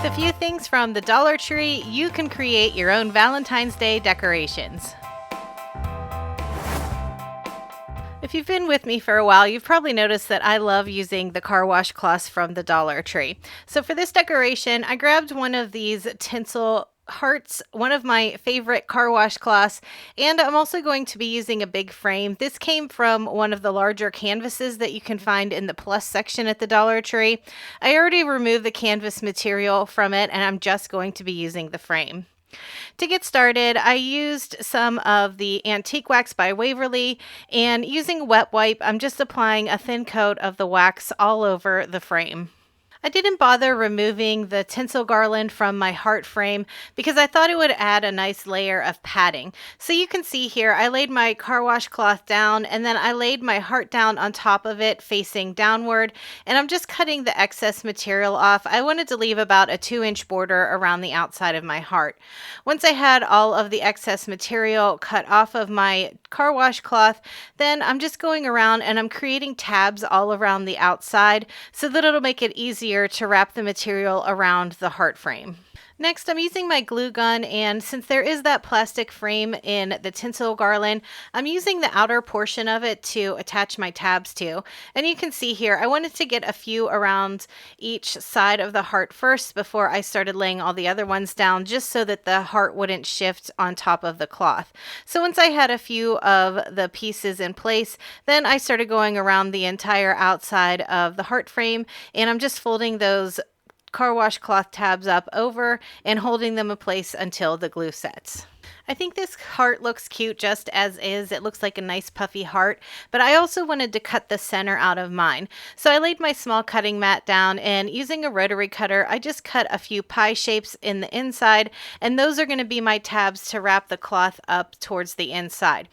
With a few things from the Dollar Tree, you can create your own Valentine's Day decorations. If you've been with me for a while, you've probably noticed that I love using the car wash cloths from the Dollar Tree. So for this decoration, I grabbed one of these tinsel hearts, one of my favorite car wash cloths, and I'm also going to be using a big frame. This came from one of the larger canvases that you can find in the plus section at the Dollar Tree. I already removed the canvas material from it, and I'm just going to be using the frame. To get started, I used some of the antique wax by Waverly, and using a wet wipe, I'm just applying a thin coat of the wax all over the frame. I didn't bother removing the tinsel garland from my heart frame because I thought it would add a nice layer of padding. So you can see here, I laid my car wash cloth down and then I laid my heart down on top of it facing downward, and I'm just cutting the excess material off. I wanted to leave about a 2-inch border around the outside of my heart. Once I had all of the excess material cut off of my car wash cloth, then I'm just going around and I'm creating tabs all around the outside so that it'll make it easier to wrap the material around the heart frame. Next, I'm using my glue gun, and since there is that plastic frame in the tinsel garland, I'm using the outer portion of it to attach my tabs to. And you can see here, I wanted to get a few around each side of the heart first before I started laying all the other ones down, just so that the heart wouldn't shift on top of the cloth. So once I had a few of the pieces in place, then I started going around the entire outside of the heart frame, and I'm just folding those car wash cloth tabs up over and holding them in place until the glue sets. I think this heart looks cute just as is. It looks like a nice puffy heart, but I also wanted to cut the center out of mine. So I laid my small cutting mat down, and using a rotary cutter, I just cut a few pie shapes in the inside, and those are going to be my tabs to wrap the cloth up towards the inside.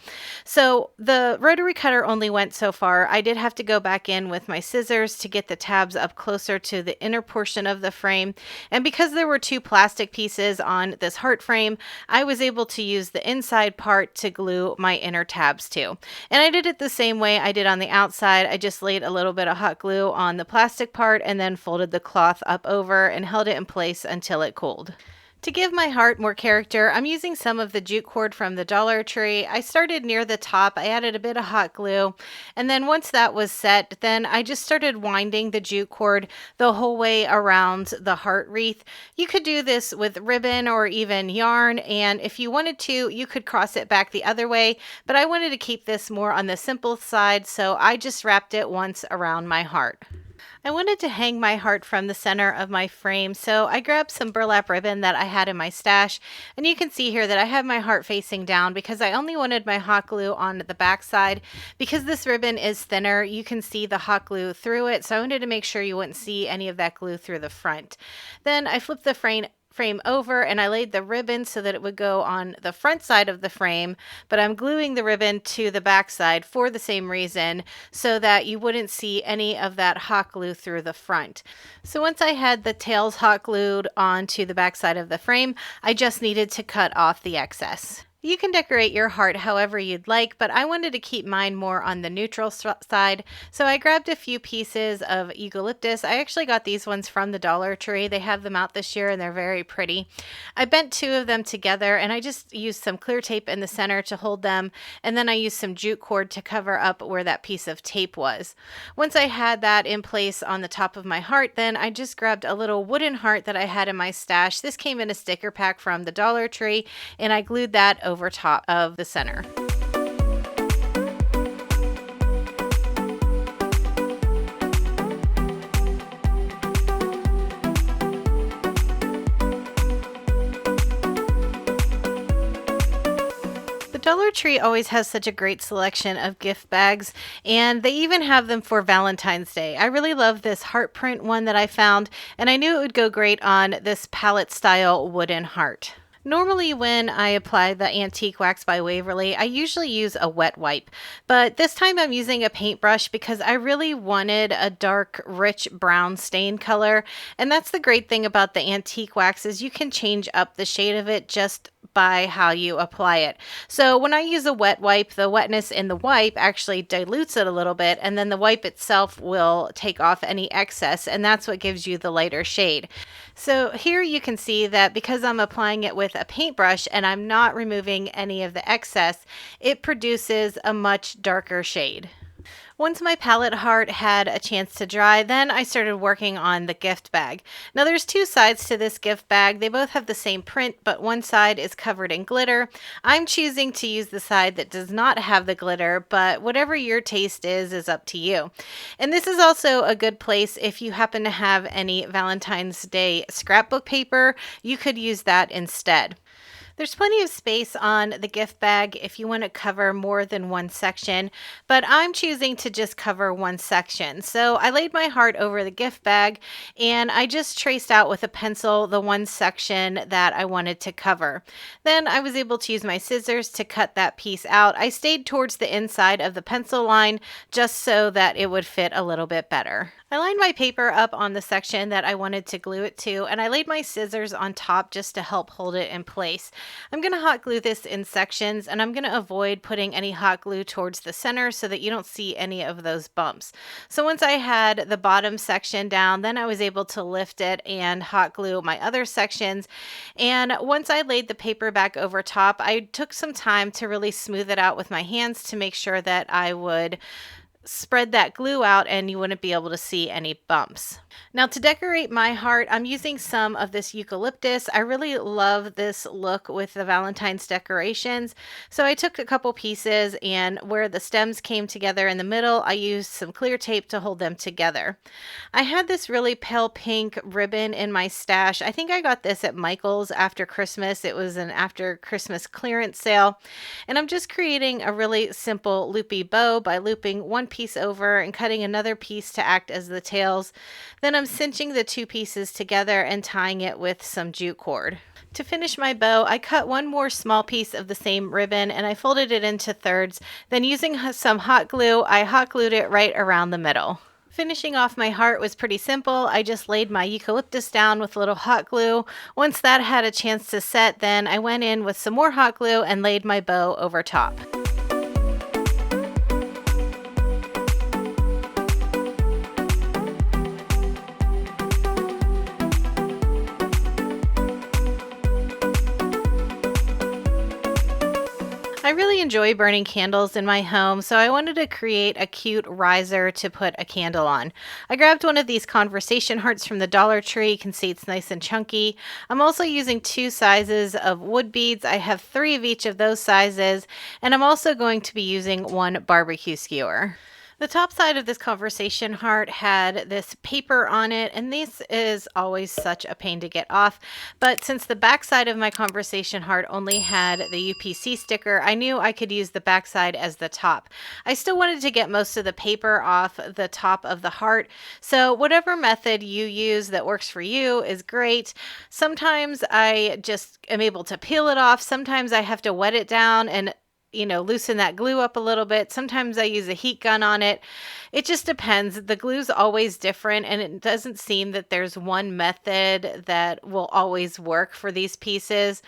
So the rotary cutter only went so far. I did have to go back in with my scissors to get the tabs up closer to the inner portion of the frame, and because there were 2 plastic pieces on this heart frame, I was able to use the inside part to glue my inner tabs to. And I did it the same way I did on the outside. I just laid a little bit of hot glue on the plastic part and then folded the cloth up over and held it in place until it cooled. To give my heart more character, I'm using some of the jute cord from the Dollar Tree. I started near the top, I added a bit of hot glue, and then once that was set, then I just started winding the jute cord the whole way around the heart wreath. You could do this with ribbon or even yarn, and if you wanted to, you could cross it back the other way, but I wanted to keep this more on the simple side, so I just wrapped it once around my heart. I wanted to hang my heart from the center of my frame, so I grabbed some burlap ribbon that I had in my stash, and you can see here that I have my heart facing down because I only wanted my hot glue on the back side. Because this ribbon is thinner, you can see the hot glue through it, so I wanted to make sure you wouldn't see any of that glue through the front. Then I flipped the frame over and I laid the ribbon so that it would go on the front side of the frame, but I'm gluing the ribbon to the back side for the same reason, so that you wouldn't see any of that hot glue through the front. So once I had the tails hot glued onto the back side of the frame, I just needed to cut off the excess. You can decorate your heart however you'd like, but I wanted to keep mine more on the neutral side, so I grabbed a few pieces of eucalyptus. I actually got these ones from the Dollar Tree. They have them out this year and they're very pretty. I bent 2 of them together and I just used some clear tape in the center to hold them, and then I used some jute cord to cover up where that piece of tape was. Once I had that in place on the top of my heart, then I just grabbed a little wooden heart that I had in my stash. This came in a sticker pack from the Dollar Tree, and I glued that over top of the center. The Dollar Tree always has such a great selection of gift bags, and they even have them for Valentine's Day. I really love this heart print one that I found, and I knew it would go great on this palette style wooden heart. Normally when I apply the antique wax by Waverly, I usually use a wet wipe, but this time I'm using a paintbrush because I really wanted a dark, rich brown stain color. And that's the great thing about the antique wax, is you can change up the shade of it just by how you apply it. So when I use a wet wipe, the wetness in the wipe actually dilutes it a little bit, and then the wipe itself will take off any excess, and that's what gives you the lighter shade. So here you can see that because I'm applying it with a paintbrush and I'm not removing any of the excess, it produces a much darker shade. Once my palette heart had a chance to dry, then I started working on the gift bag. Now there's two sides to this gift bag. They both have the same print, but one side is covered in glitter. I'm choosing to use the side that does not have the glitter, but whatever your taste is up to you. And this is also a good place if you happen to have any Valentine's Day scrapbook paper, you could use that instead. There's plenty of space on the gift bag if you want to cover more than one section, but I'm choosing to just cover one section. So I laid my heart over the gift bag and I just traced out with a pencil the one section that I wanted to cover. Then I was able to use my scissors to cut that piece out. I stayed towards the inside of the pencil line just so that it would fit a little bit better. I lined my paper up on the section that I wanted to glue it to, and I laid my scissors on top just to help hold it in place. I'm going to hot glue this in sections, and I'm going to avoid putting any hot glue towards the center so that you don't see any of those bumps. So once I had the bottom section down, then I was able to lift it and hot glue my other sections. And once I laid the paper back over top, I took some time to really smooth it out with my hands to make sure that I would spread that glue out and you wouldn't be able to see any bumps. Now to decorate my heart, I'm using some of this eucalyptus. I really love this look with the Valentine's decorations. So I took a couple pieces, and where the stems came together in the middle, I used some clear tape to hold them together. I had this really pale pink ribbon in my stash. I think I got this at Michael's after Christmas. It was an after Christmas clearance sale. And I'm just creating a really simple loopy bow by looping one piece over and cutting another piece to act as the tails. Then I'm cinching the two pieces together and tying it with some jute cord. To finish my bow, I cut one more small piece of the same ribbon and I folded it into thirds. Then using some hot glue, I hot glued it right around the middle. Finishing off my heart was pretty simple. I just laid my eucalyptus down with a little hot glue. Once that had a chance to set, then I went in with some more hot glue and laid my bow over top. I really enjoy burning candles in my home, so I wanted to create a cute riser to put a candle on. I grabbed one of these conversation hearts from the Dollar Tree. You can see it's nice and chunky. I'm also using two sizes of wood beads. I have 3 of each of those sizes, and I'm also going to be using one barbecue skewer. The top side of this conversation heart had this paper on it, and this is always such a pain to get off. But since the back side of my conversation heart only had the UPC sticker, I knew I could use the back side as the top. I still wanted to get most of the paper off the top of the heart, so whatever method you use that works for you is great. Sometimes I just am able to peel it off. Sometimes I have to wet it down and loosen that glue up a little bit. Sometimes I use a heat gun on it. It just depends. The glue's always different, and it doesn't seem that there's one method that will always work for these pieces.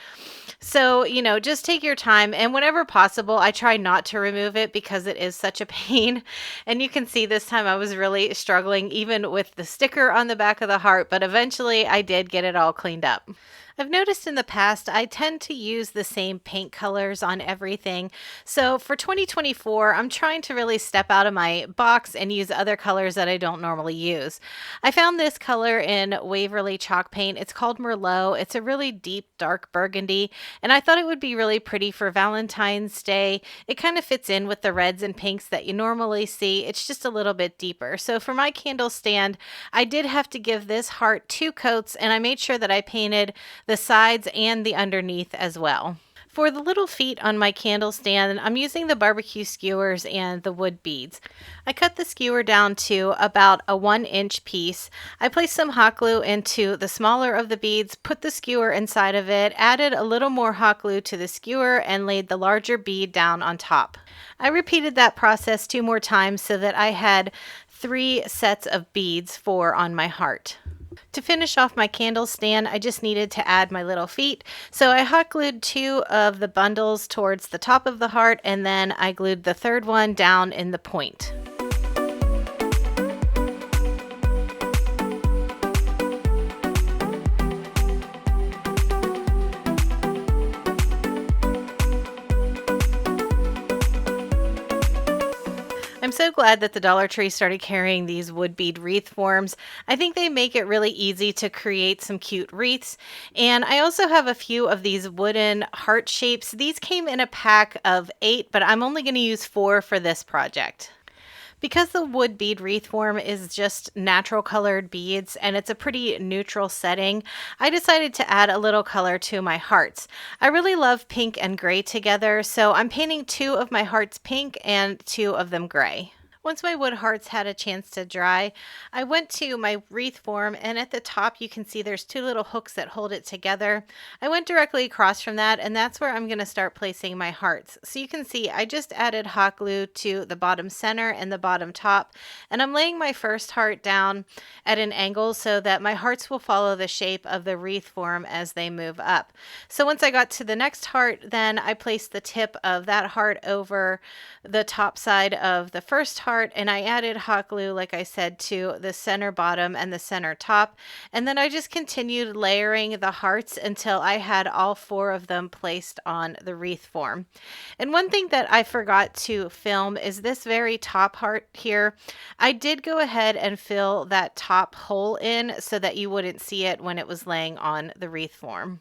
So, just take your time, and whenever possible, I try not to remove it because it is such a pain. And you can see this time I was really struggling even with the sticker on the back of the heart, but eventually I did get it all cleaned up. I've noticed in the past I tend to use the same paint colors on everything. So for 2024, I'm trying to really step out of my box and use other colors that I don't normally use. I found this color in Waverly chalk paint. It's called Merlot. It's a really deep, dark burgundy, and I thought it would be really pretty for Valentine's Day. It kind of fits in with the reds and pinks that you normally see. It's just a little bit deeper. So for my candle stand, I did have to give this heart 2 coats, and I made sure that I painted the sides and the underneath as well. For the little feet on my candle stand, I'm using the barbecue skewers and the wood beads. I cut the skewer down to about a 1-inch piece. I placed some hot glue into the smaller of the beads, put the skewer inside of it, added a little more hot glue to the skewer, and laid the larger bead down on top. I repeated that process 2 more times so that I had 3 sets of beads on my heart. To finish off my candle stand, I just needed to add my little feet. So I hot glued 2 of the bundles towards the top of the heart, and then I glued the third one down in the point. I'm so glad that the Dollar Tree started carrying these wood bead wreath forms. I think they make it really easy to create some cute wreaths. And I also have a few of these wooden heart shapes. These came in a pack of 8, but I'm only going to use 4 for this project. Because the wood bead wreath form is just natural colored beads and it's a pretty neutral setting, I decided to add a little color to my hearts. I really love pink and gray together, so I'm painting 2 of my hearts pink and 2 of them gray. Once my wood hearts had a chance to dry, I went to my wreath form, and at the top you can see there's 2 little hooks that hold it together. I went directly across from that, and that's where I'm going to start placing my hearts. So you can see I just added hot glue to the bottom center and the bottom top, and I'm laying my first heart down at an angle so that my hearts will follow the shape of the wreath form as they move up. So once I got to the next heart, then I placed the tip of that heart over the top side of the first heart, and I added hot glue, like I said, to the center bottom and the center top, and then I just continued layering the hearts until I had all 4 of them placed on the wreath form. And one thing that I forgot to film is this very top heart here. I did go ahead and fill that top hole in so that you wouldn't see it when it was laying on the wreath form.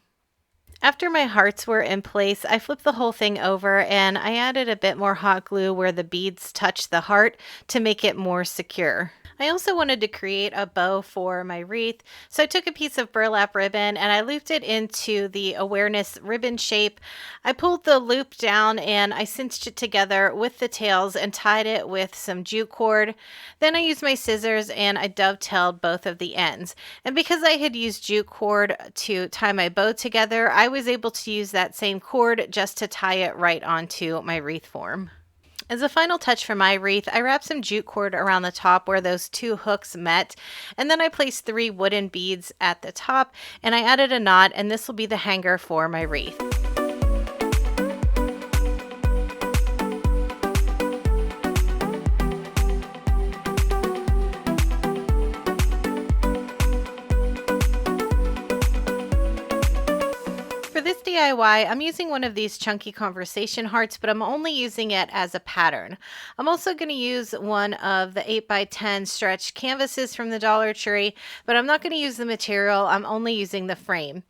After my hearts were in place, I flipped the whole thing over and I added a bit more hot glue where the beads touch the heart to make it more secure. I also wanted to create a bow for my wreath, so I took a piece of burlap ribbon and I looped it into the awareness ribbon shape. I pulled the loop down and I cinched it together with the tails and tied it with some jute cord. Then I used my scissors and I dovetailed both of the ends. And because I had used jute cord to tie my bow together, I was able to use that same cord just to tie it right onto my wreath form. As a final touch for my wreath, I wrapped some jute cord around the top where those 2 hooks met, and then I placed 3 wooden beads at the top, and I added a knot, and this will be the hanger for my wreath. For this DIY, I'm using one of these chunky conversation hearts, but I'm only using it as a pattern. I'm also going to use one of the 8x10 stretch canvases from the Dollar Tree, but I'm not going to use the material. I'm only using the frame.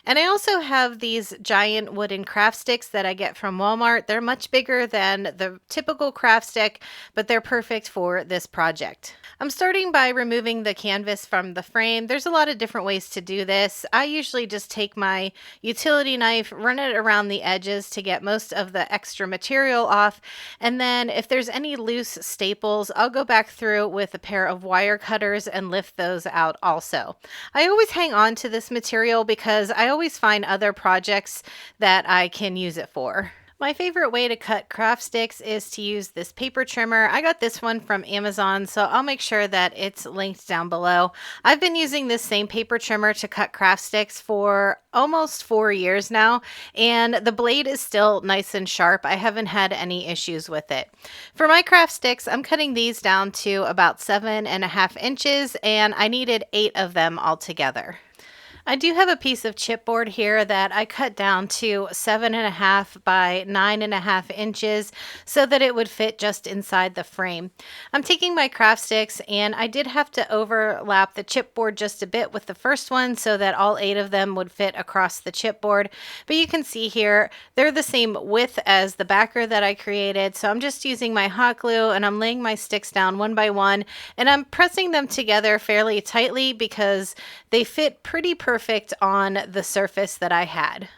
And I also have these giant wooden craft sticks that I get from Walmart. They're much bigger than the typical craft stick, but they're perfect for this project. I'm starting by removing the canvas from the frame. There's a lot of different ways to do this. I usually just take my utility knife, run it around the edges to get most of the extra material off, and then if there's any loose staples, I'll go back through with a pair of wire cutters and lift those out also. I always hang on to this material because I always find other projects that I can use it for. My favorite way to cut craft sticks is to use this paper trimmer. I got this one from Amazon, so I'll make sure that it's linked down below. I've been using this same paper trimmer to cut craft sticks for almost 4 years now, and the blade is still nice and sharp. I haven't had any issues with it. For my craft sticks, I'm cutting these down to about 7.5 inches, and I needed 8 of them altogether. I do have a piece of chipboard here that I cut down to 7.5 by 9.5 inches so that it would fit just inside the frame. I'm taking my craft sticks, and I did have to overlap the chipboard just a bit with the first one so that all 8 of them would fit across the chipboard. But you can see here, they're the same width as the backer that I created. So I'm just using my hot glue and I'm laying my sticks down one by one, and I'm pressing them together fairly tightly because they fit pretty perfect on the surface that I had.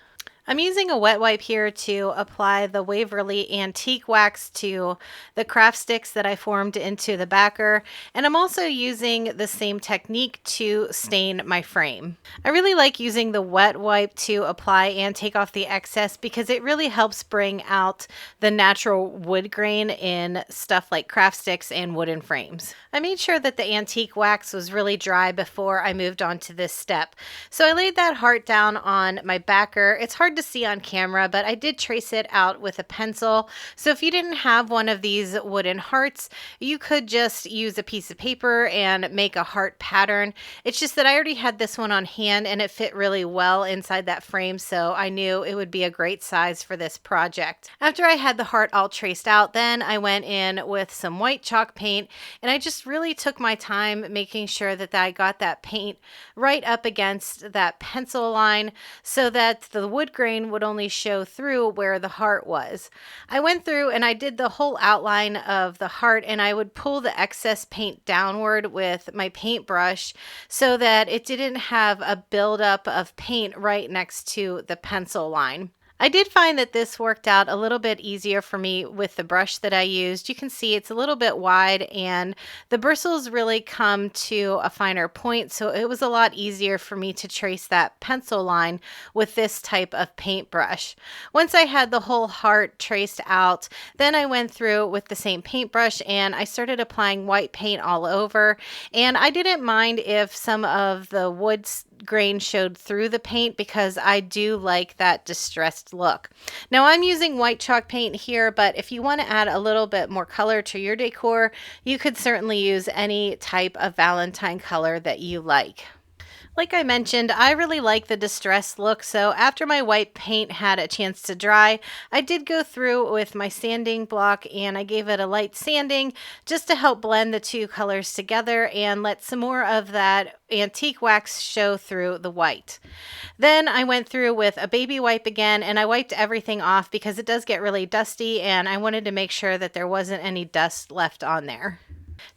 I'm using a wet wipe here to apply the Waverly Antique Wax to the craft sticks that I formed into the backer, and I'm also using the same technique to stain my frame. I really like using the wet wipe to apply and take off the excess because it really helps bring out the natural wood grain in stuff like craft sticks and wooden frames. I made sure that the antique wax was really dry before I moved on to this step. So I laid that heart down on my backer. It's hard to see on camera, but I did trace it out with a pencil. So if you didn't have one of these wooden hearts, you could just use a piece of paper and make a heart pattern. It's just that I already had this one on hand and it fit really well inside that frame, so I knew it would be a great size for this project. After I had the heart all traced out, then I went in with some white chalk paint, and I just really took my time making sure that I got that paint right up against that pencil line so that the wood grain would only show through where the heart was. I went through and I did the whole outline of the heart, and I would pull the excess paint downward with my paintbrush so that it didn't have a buildup of paint right next to the pencil line. I did find that this worked out a little bit easier for me with the brush that I used. You can see it's a little bit wide and the bristles really come to a finer point, so it was a lot easier for me to trace that pencil line with this type of paintbrush. Once I had the whole heart traced out, then I went through with the same paintbrush and I started applying white paint all over, and I didn't mind if some of the wood grain showed through the paint because I do like that distressed look. Now I'm using white chalk paint here, but if you want to add a little bit more color to your decor, you could certainly use any type of Valentine color that you like. Like I mentioned, I really like the distressed look, so after my white paint had a chance to dry, I did go through with my sanding block and I gave it a light sanding just to help blend the two colors together and let some more of that antique wax show through the white. Then I went through with a baby wipe again and I wiped everything off because it does get really dusty and I wanted to make sure that there wasn't any dust left on there.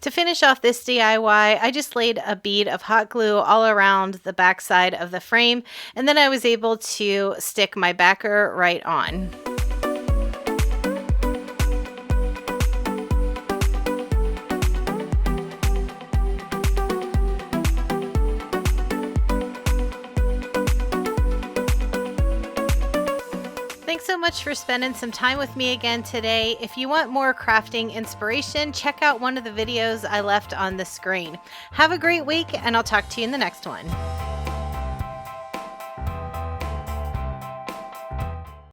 To finish off this DIY, I just laid a bead of hot glue all around the back side of the frame, and then I was able to stick my backer right on. Thanks so much for spending some time with me again today. If you want more crafting inspiration, check out one of the videos I left on the screen. Have a great week, and I'll talk to you in the next one.